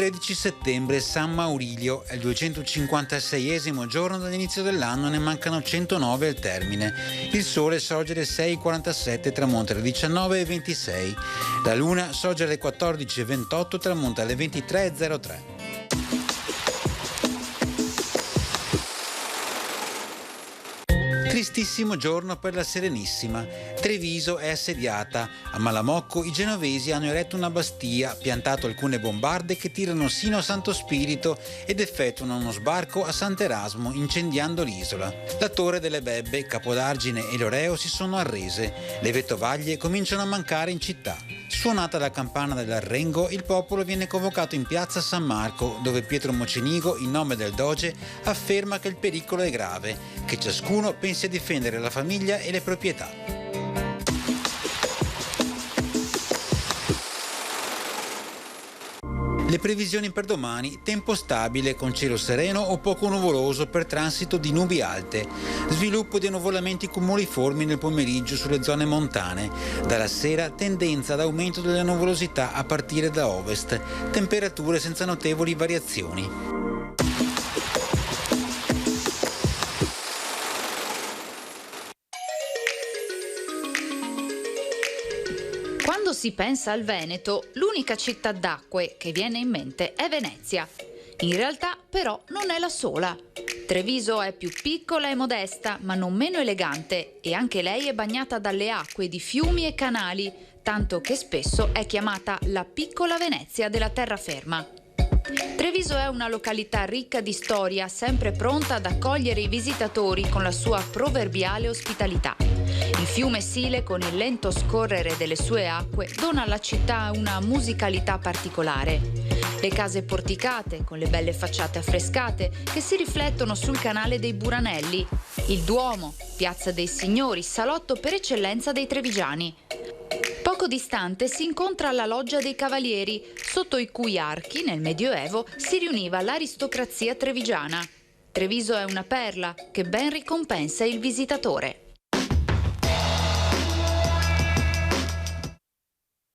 13 settembre San Maurilio, è il 256esimo giorno dall'inizio dell'anno, ne mancano 109 al termine. Il sole sorge alle 6:47 e tramonta alle 19:26. La luna sorge alle 14:28 e tramonta alle 23:03. Tristissimo giorno per la Serenissima. Treviso è assediata. A Malamocco i genovesi hanno eretto una bastia, piantato alcune bombarde che tirano sino a Santo Spirito ed effettuano uno sbarco a Sant'Erasmo, incendiando l'isola. La Torre delle Bebbe, Capodargine e Loreo si sono arrese. Le vettovaglie cominciano a mancare in città. Suonata la campana dell'Arrengo, il popolo viene convocato in piazza San Marco, dove Pietro Mocenigo, in nome del Doge, afferma che il pericolo è grave, che ciascuno pensi a difendere la famiglia e le proprietà. Le previsioni per domani: tempo stabile con cielo sereno o poco nuvoloso per transito di nubi alte, sviluppo di annuvolamenti cumuliformi nel pomeriggio sulle zone montane, dalla sera tendenza ad aumento della nuvolosità a partire da ovest, temperature senza notevoli variazioni. Quando si pensa al Veneto, l'unica città d'acque che viene in mente è Venezia. In realtà, però, non è la sola. Treviso è più piccola e modesta, ma non meno elegante, e anche lei è bagnata dalle acque di fiumi e canali, tanto che spesso è chiamata la piccola Venezia della terraferma. Treviso è una località ricca di storia, sempre pronta ad accogliere i visitatori con la sua proverbiale ospitalità. Il fiume Sile, con il lento scorrere delle sue acque, dona alla città una musicalità particolare. Le case porticate, con le belle facciate affrescate, che si riflettono sul canale dei Buranelli. Il Duomo, piazza dei Signori, salotto per eccellenza dei trevigiani. Poco distante si incontra la Loggia dei Cavalieri, sotto i cui archi, nel Medioevo, si riuniva l'aristocrazia trevigiana. Treviso è una perla che ben ricompensa il visitatore.